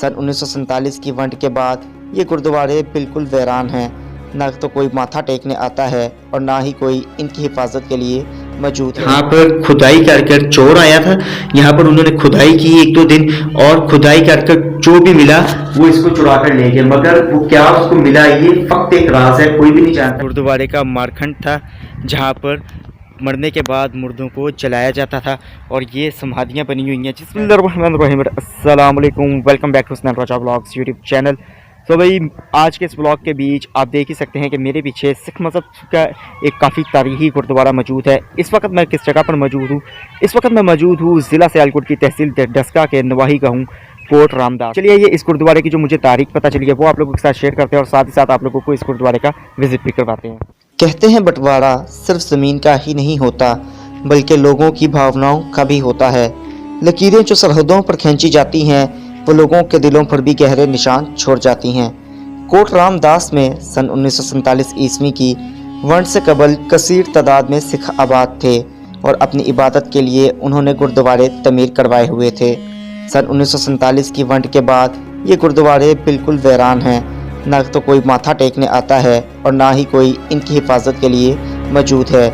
सन 1947 की वंड के बाद ये गुरुद्वारे बिल्कुल वीरान हैं। न तो कोई माथा टेकने आता है और ना ही कोई इनकी हिफाजत के लिए मौजूद है। यहाँ पर खुदाई कर चोर आया था। यहाँ पर उन्होंने खुदाई की 1-2 दिन और खुदाई कर जो भी मिला वो इसको चुरा कर ले गए, मगर वो क्या उसको मिला ये फक्त एक राज है, कोई भी नहीं जानता। गुरुद्वारे का मारखंड था जहाँ पर मरने के बाद मुर्दों को जलाया जाता था और ये समाधियाँ बनी हुई हैं। बिस्मिल्लाहिर्रहमानिर्रहीम, अस्सलाम वालेकुम, welcome back to snap Raja vlogs YouTube channel. तो भाई आज के इस ब्लॉग के बीच आप देख ही सकते हैं कि मेरे पीछे सिख मज़हब का एक काफ़ी तारीखी गुरुद्वारा मौजूद है। इस वक्त मैं किस जगह पर मौजूद हूँ? इस वक्त मैं मौजूद हूँ ज़िला सियालकोट की तहसील डस्का के नवाही का हूँ, कोट रामदास। चलिए ये इस गुरुद्वारे की जो मुझे तारीख पता चली है वो आप लोगों के साथ शेयर करते हैं और साथ ही साथ आप लोगों को इस गुरुद्वारे का विजिट भी करवाते हैं। कहते हैं बंटवारा सिर्फ ज़मीन का ही नहीं होता बल्कि लोगों की भावनाओं का भी होता है। लकीरें जो सरहदों पर खींची जाती हैं वो लोगों के दिलों पर भी गहरे निशान छोड़ जाती हैं। कोट रामदास में सन 1947 ईस्वी की वंड से कबल कसीर तादाद में सिख आबाद थे और अपनी इबादत के लिए उन्होंने गुरुद्वारे तमीर करवाए हुए थे। सन 1947 की वंड के बाद ये गुरुद्वारे बिल्कुल वीरान हैं। न तो कोई माथा टेकने आता है और ना ही कोई इनकी हिफाजत के लिए मौजूद है।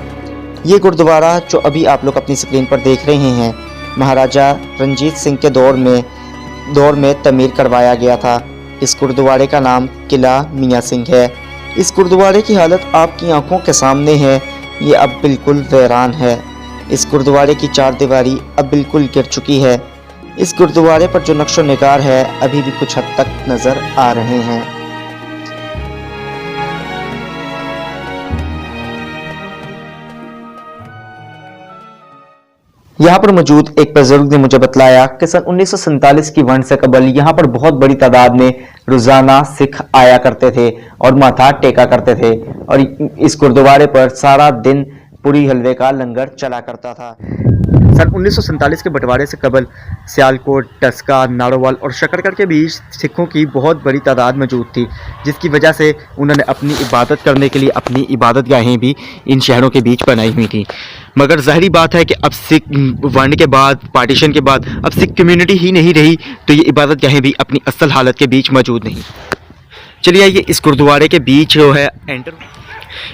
ये गुरुद्वारा जो अभी आप लोग अपनी स्क्रीन पर देख रहे हैं महाराजा रणजीत सिंह के दौर में तमीर करवाया गया था। इस गुरुद्वारे का नाम किला मियाँ सिंह है। इस गुरुद्वारे की हालत आपकी आंखों के सामने है, ये अब बिल्कुल वीरान है। इस गुरुद्वारे की चार दीवारी अब बिल्कुल गिर चुकी है। इस गुरुद्वारे पर जो नक्शो निगार है अभी भी कुछ हद तक नज़र आ रहे हैं। यहाँ पर मौजूद एक बुजुर्ग ने मुझे बतलाया कि सन 1947 की वंड से कबल यहाँ पर बहुत बड़ी तादाद में रोजाना सिख आया करते थे और माथा टेका करते थे और इस गुरुद्वारे पर सारा दिन पूरी हलवे का लंगर चला करता था। सन 1947 के बंटवारे से कबल सियालकोट, डस्का, नारोवाल और शकरगढ़ के बीच सिखों की बहुत बड़ी तादाद मौजूद थी, जिसकी वजह से उन्होंने अपनी इबादत करने के लिए अपनी इबादत गाहें भी इन शहरों के बीच बनाई हुई थी। मगर ज़ाहिरी बात है कि अब सिख वंड के बाद, पार्टीशन के बाद अब सिख कम्युनिटी ही नहीं रही, तो ये इबादत गाहें भी अपनी असल हालत के बीच मौजूद नहीं। चलिए ये इस गुरुद्वारे के बीच जो है एंटर,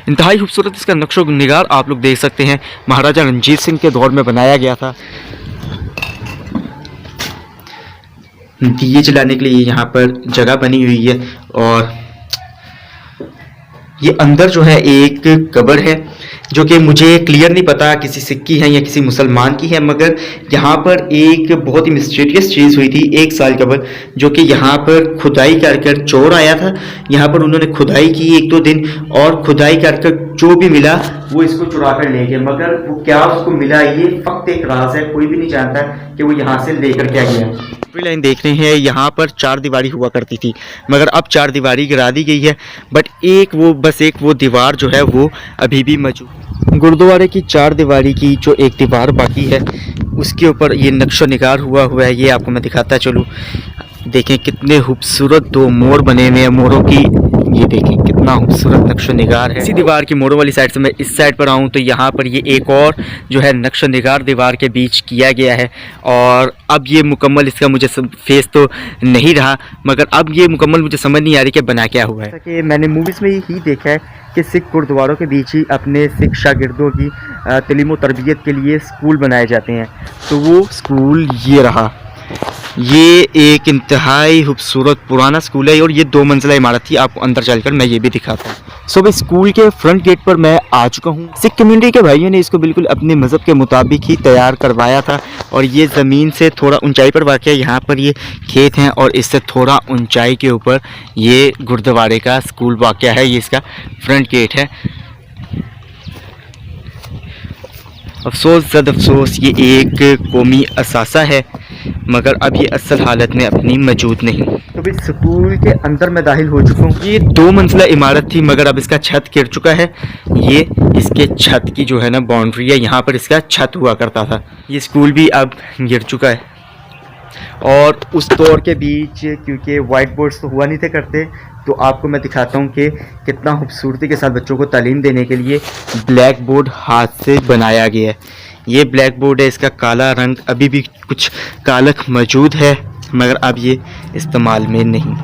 इंतहाई खूबसूरत इसका नक्शो निगार आप लोग देख सकते हैं। महाराजा रणजीत सिंह के दौर में बनाया गया था। दिए जलाने के लिए यहाँ पर जगह बनी हुई है और ये अंदर जो है एक कब्र है जो कि मुझे क्लियर नहीं पता किसी सिख की है या किसी मुसलमान की है, मगर यहाँ पर एक बहुत ही मिस्टीरियस चीज़ हुई थी 1 साल कबल, जो कि यहाँ पर खुदाई कर चोर आया था। यहाँ पर उन्होंने खुदाई की 1-2 दिन और खुदाई कर जो भी मिला वो इसको चुरा कर ले गए, मगर वो क्या उसको मिला ये फक्त एक राज है, कोई भी नहीं जानता कि वो यहाँ से लेकर क्या गया। लाइन देख रहे हैं, यहाँ पर 4 दीवारी हुआ करती थी मगर अब 4 दीवारी गिरा दी गई है, बट एक वो दीवार जो है वो अभी भी मौजूद। गुरुद्वारे की 4 दीवारी की जो एक दीवार बाकी है उसके ऊपर ये नक्शो निगार हुआ है। ये आपको मैं दिखाता चलूँ। देखें कितने खूबसूरत 2 मोर बने हुए हैं, मोरों की ये देखें कितना खूबसूरत नक्शो निगार है। इसी दीवार की मोरों वाली साइड से मैं इस साइड पर आऊँ तो यहाँ पर ये एक और जो है नक्शो निगार दीवार के बीच किया गया है और अब ये मुकम्मल इसका मुझे फेस तो नहीं रहा, मगर अब ये मुकम्मल मुझे समझ नहीं आ रही कि बना क्या हुआ है। कि मैंने मूवीज़ में ही देखा है कि सिख गुरुद्वारों के बीच ही अपने सिख शागिर्दों की तालीम व तरबियत के लिए स्कूल बनाए जाते हैं, तो वो स्कूल ये रहा। ये एक इंतहाई खूबसूरत पुराना स्कूल है और ये 2 मंजिला इमारत थी। आपको अंदर चलकर मैं ये भी दिखाता हूँ। सो भाई स्कूल के फ्रंट गेट पर मैं आ चुका हूँ। सिख कम्युनिटी के भाइयों ने इसको बिल्कुल अपने मज़हब के मुताबिक ही तैयार करवाया था और ये ज़मीन से थोड़ा ऊंचाई पर वाक़ है। यहाँ पर ये खेत हैं और इससे थोड़ा ऊंचाई के ऊपर ये गुरुद्वारे का स्कूल वाक़ है। ये इसका फ्रंट गेट है। अफसोस ये एक कौमी असासा है मगर अब ये असल हालत में अपनी मौजूद नहीं। तो भी स्कूल के अंदर मैं दाखिल हो चुका हूँ। ये 2 मंजिला इमारत थी मगर अब इसका छत गिर चुका है। ये इसके छत की जो है ना बाउंड्री है, यहाँ पर इसका छत हुआ करता था। ये स्कूल भी अब गिर चुका है और उस दौर के बीच क्योंकि वाइट बोर्ड्स तो हुआ नहीं थे करते, तो आपको मैं दिखाता हूँ कि कितना खूबसूरती के साथ बच्चों को तालीम देने के लिए ब्लैक बोर्ड हाथ से बनाया गया है। ये ब्लैक बोर्ड है, इसका काला रंग अभी भी कुछ कालक मौजूद है मगर अब ये इस्तेमाल में नहीं।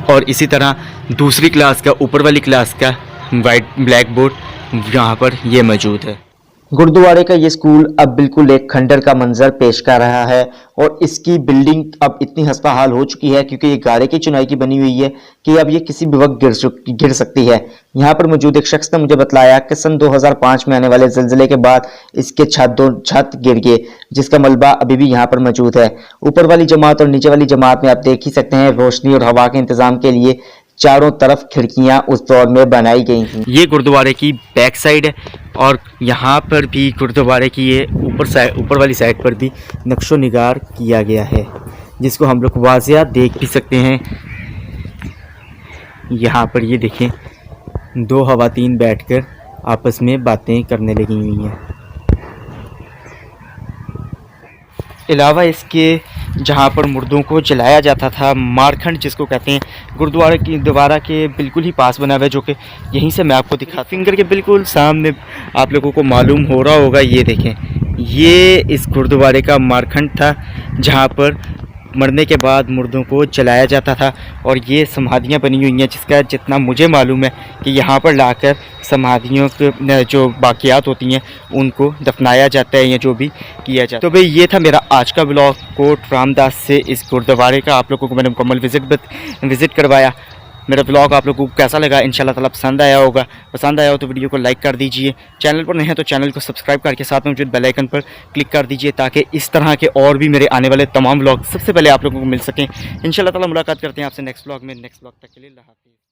और इसी तरह दूसरी क्लास का, ऊपर वाली क्लास का वाइट ब्लैक बोर्ड यहाँ पर ये मौजूद है। गुरुद्वारे का ये स्कूल अब बिल्कुल एक खंडर का मंजर पेश कर रहा है और इसकी बिल्डिंग अब इतनी हस्ताहाल हो चुकी है क्योंकि ये गारे की चुनाई की बनी हुई है कि अब ये किसी भी वक्त गिर सकती है। यहाँ पर मौजूद एक शख्स ने मुझे बताया कि सन 2005 में आने वाले ज़लज़ले के बाद इसके छत गिर गए, जिसका मलबा अभी भी यहाँ पर मौजूद है। ऊपर वाली जमात और नीचे वाली जमात में आप देख ही सकते हैं रोशनी और हवा के इंतजाम के लिए चारों तरफ खिड़कियां उस दौर में बनाई गई थी। ये गुरुद्वारे की बैक साइड है और यहाँ पर भी गुरुद्वारे की ये ऊपर वाली साइड पर भी नक्शो निगार किया गया है, जिसको हम लोग वाज़िया देख भी सकते हैं। यहाँ पर ये देखें, दो ख़वातीन बैठकर आपस में बातें करने लगी हुई हैं। अलावा इसके जहाँ पर मुर्दों को जलाया जाता था, मारखंड जिसको कहते हैं, गुरुद्वारे की दीवारा के बिल्कुल ही पास बना हुआ है, जो कि यहीं से मैं आपको दिखा, फिंगर के बिल्कुल सामने आप लोगों को मालूम हो रहा होगा। ये देखें, ये इस गुरुद्वारे का मारखंड था जहाँ पर मरने के बाद मुर्दों को जलाया जाता था। और ये समाधियाँ बनी हुई हैं, जिसका जितना मुझे मालूम है कि यहाँ पर लाकर समाधियों के जो बाकियात होती हैं उनको दफनाया जाता है या जो भी किया जाता है। तो भाई ये था मेरा आज का ब्लॉग कोट रामदास से इस गुरुद्वारे का। आप लोगों को मैंने मुकम्मल विज़िट करवाया। मेरा ब्लॉग आप लोगों को कैसा लगा, इंशाल्लाह ताला पसंद आया होगा। पसंद आया हो तो वीडियो को लाइक कर दीजिए। चैनल पर नए हैं तो चैनल को सब्सक्राइब करके साथ में मौजूद बेल आइकन पर क्लिक कर दीजिए, ताकि इस तरह के और भी मेरे आने वाले तमाम ब्लॉग सबसे पहले आप लोगों को मिल सकें। इंशाल्लाह ताला मुलाकात करते हैं आपसे नेक्स्ट ब्लॉग में। नेक्स्ट ब्लॉग तक के लिए अल्लाह हाफ़िज़।